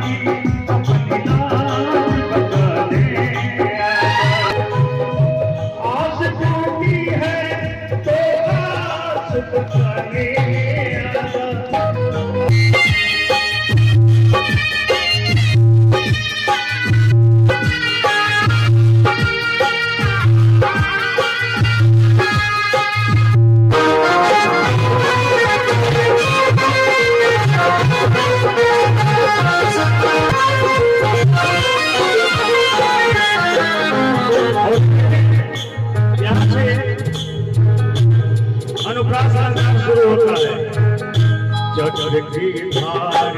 अपनी लाज बता दे। आस टूटी है तो आस बताने अनुप्रासन शुरू होता है। चक्री धार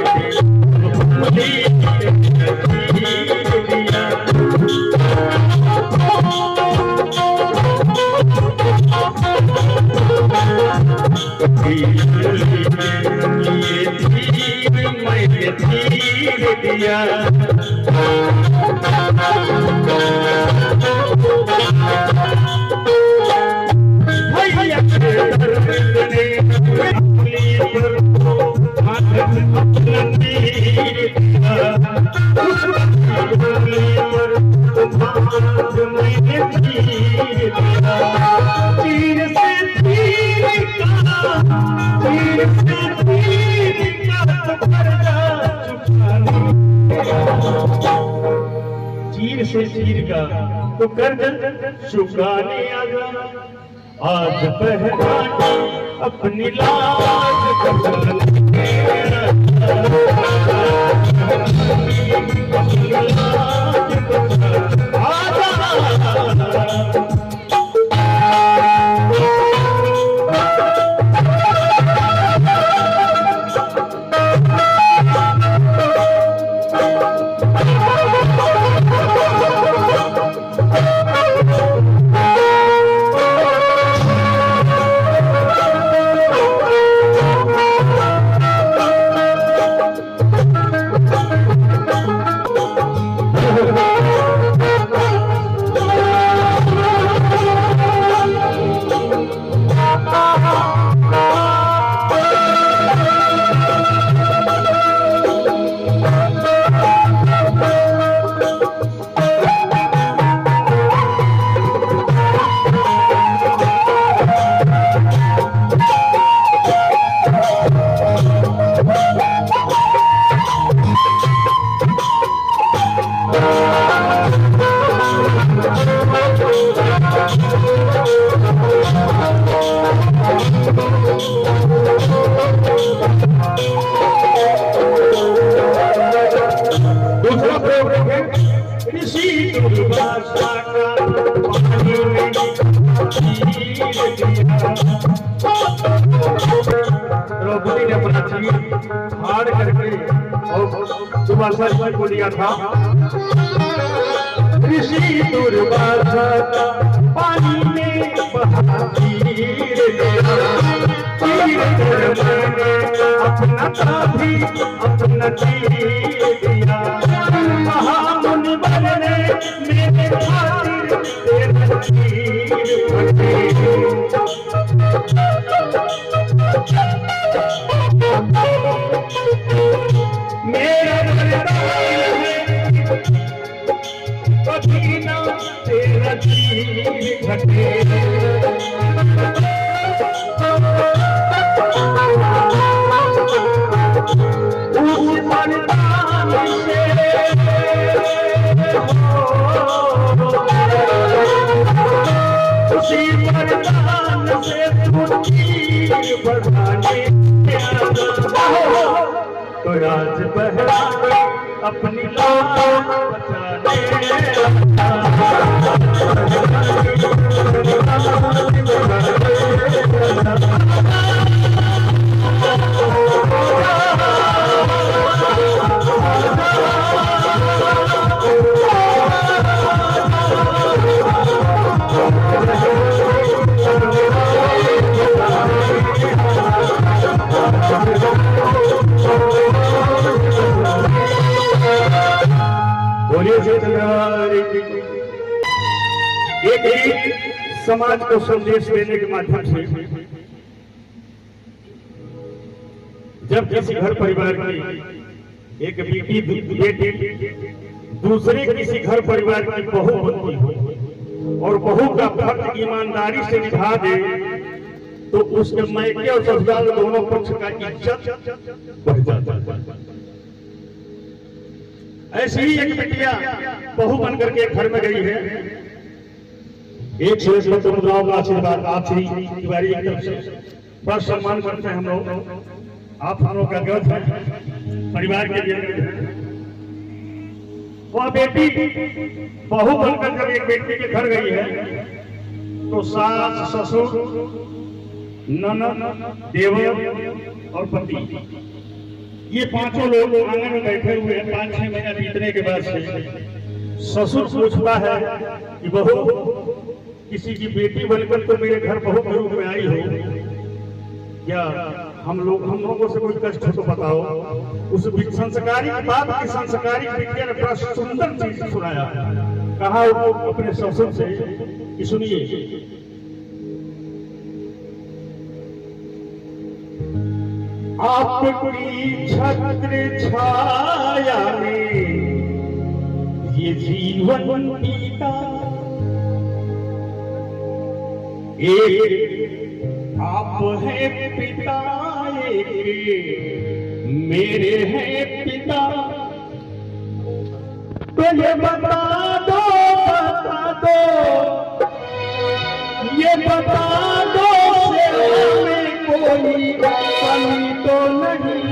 दिया भैया चीर से चीर का तो कर्ज चुकाने आगा। आज पहचाने अपनी लाज बचाने द्रौपदी ने अपना चीर फाड़ करके और दुर्वासा को लिया था। ऋषि दुर्वासा का पानी में बहा चीर दिया। चीर कर मैंने अपना भी अपना चीर दिया। महामुनि बने मेरे खातिर तेरा चीर फटे। मेरा वरदान है कभी ना तेरा चीर फटे। उस वरदान से उसी वरदान से तू चीर बढ़ाने तो राज बहरा अपनी लाज बचाने। एक समाज को संदेश देने के माध्यम से जब किसी घर परिवार की एक बेटी दूसरे किसी घर परिवार की बहू बनती हो और बहू का फर्ज ईमानदारी से निभा दे तो उसके मायके और ससुराल दोनों पक्ष का इज्जत बढ़ जाता है। ऐसी ही एक बिटिया बहू बनकर के घर में गई है। एक श्रेष्ठ मुद्राओं का आशीर्वाद आप श्री तिवारी की तरफ से बड़ा सम्मान करते हैं हम लोग। आप हम लोग का गर्व है परिवार के लिए। वह बेटी बहू बनकर जब एक बेटी के घर गई है तो सास ससुर ननद देवर और पति ये पांचों लोग आंगन में बैठे हुए हैं। 5-6 महीना बीतने के बाद से ससुर पूछता है कि बहू किसी की बेटी बनकर तो मेरे घर बहू के रूप में आई हो, क्या हम लोगों से कोई कष्ट हो तो बताओ। उस संस्कारी बाप की संस्कारी बिटिया ने बड़ा सुंदर चीज सुनाया। कहा वो अपने ससुर से कि सुनिए, आपकी छत्र छाया में ये जीवन बीता, एक आप हैं पिता, एक मेरे हैं पिता। तो ये बता दो ये बता दो में कोई कमी तो नहीं,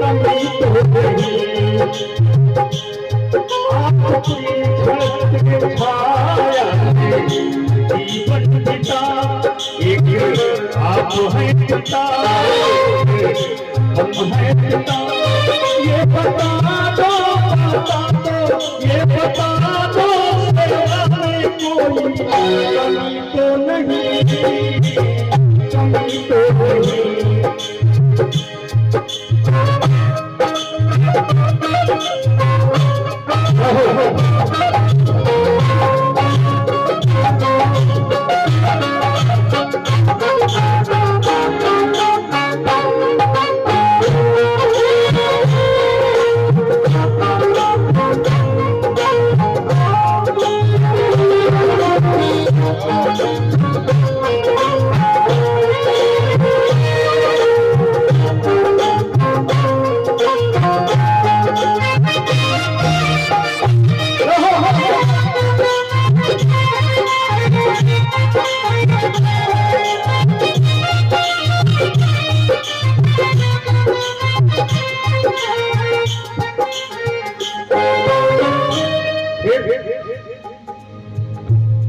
कमी तो नहीं। आपकी छत्र छाया जीवन पिता, एक आप हैं पिता, हम हैं पिता। ये बता दो ये बता दो में कोई कमी तो नहीं, कमी तो नहीं।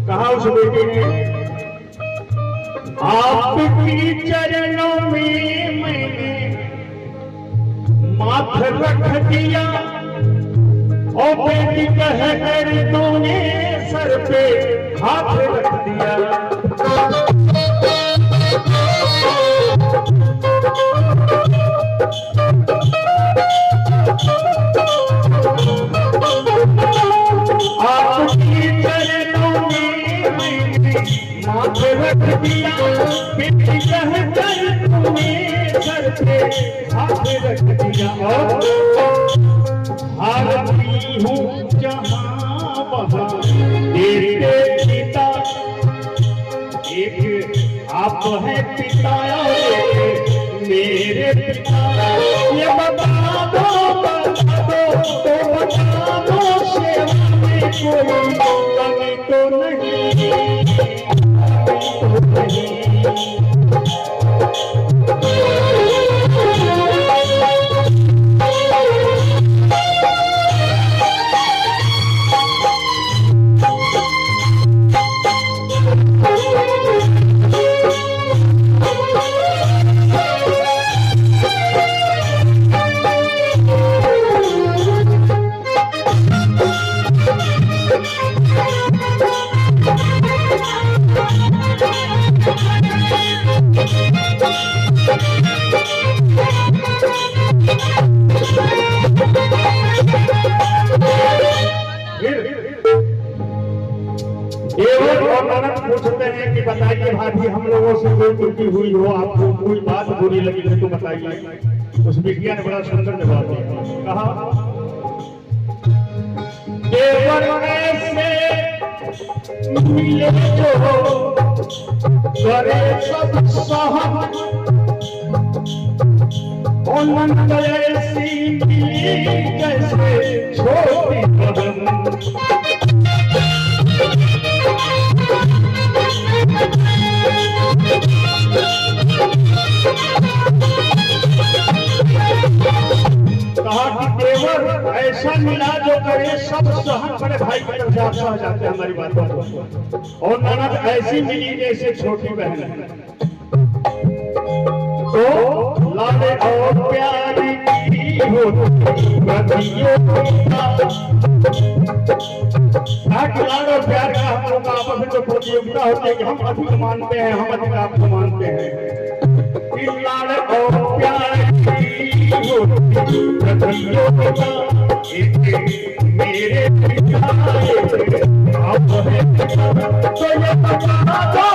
कहा उस बेटे ने, आपकी चरणों में मैंने माथ रख दिया, और बेटी कहकर तूने सर पे हाथ रख दिया। आपकी चरणों में माथ रख दिया, बेटी कहकर तूने सर पे हाथ रख दिया। और भारती हूँ जहाँ वहाँ तेरे पिता, एक आप हैं पिता एक मेरे पिता। ये बता दो तो बता दो सेवा में कोई कमी तो नहीं, कमी तो नहीं। पूछते हैं कि बताइए भाभी हम लोगों से कोई त्रुटि हुई हो, आपको कोई बात बुरी लगी है तो बताइए। उस बिटिया ने बड़ा सुंदर जवाब दिया, कहा देवर ऐसे मिले जो करे सब सहन, नंद ऐसी मिली जैसे छोटी बहन। कहा कि देवर ऐसा मिला जो करे सब सहन, बड़े भाई की तरफ से सह जाते हैं हमारी बातों को, और ननद ऐसी मिली जैसे छोटी बहन। तो लाडे और प्यार की होती लाड और प्यार का हम लोग आपस में जो प्रतियोगिता होती है कि हम अधिक मानते हैं, हम अधिक आपको मानते हैं, लाड और प्यार की प्रतियोगिता मेरे पिता आप है। तो ये बता दो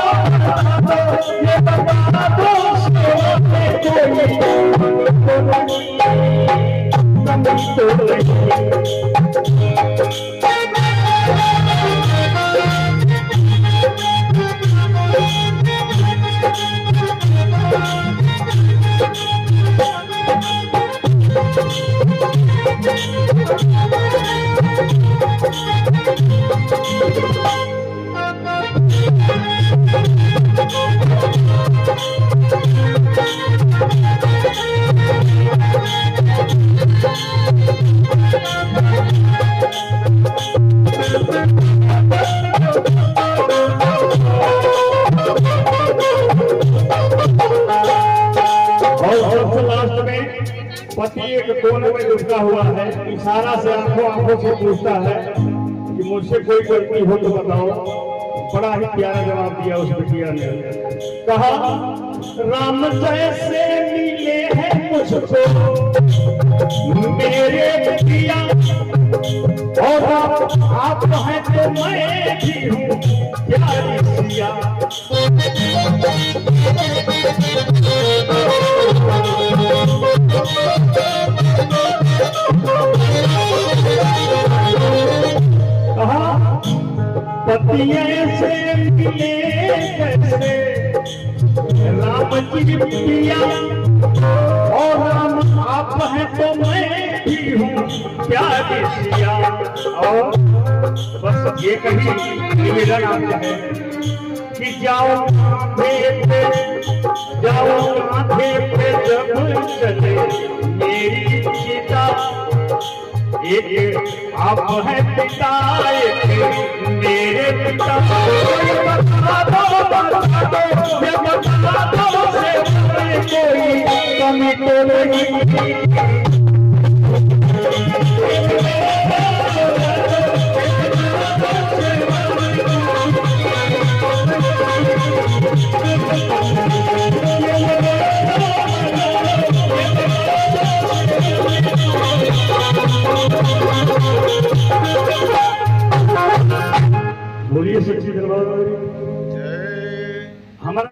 पति एक कोने में लुका हुआ है, इशारा से आंखों से पूछता है कि मुझसे कोई गलती हो तो बताओ। बड़ा ही प्यारा जवाब दिया उस बिटिया ने, कहा राम जैसे मिले हैं मुझको मेरे बिटिया, और आप हैं तो मैं भी हूँ प्यारी सिया। पतिये से मिले कैसे राम जी पिया, और राम आप हैं तो मैं भी हूँ प्यारी सिया। और बस ये कहीं निवेदन आपका है कि जाओ कांधे पे जब चले मेरी सीता, एक आप है पिता एक मेरे पिता। बता दो से कोई कमी तो नहीं। बोलिए सच्ची दरबार हमारा।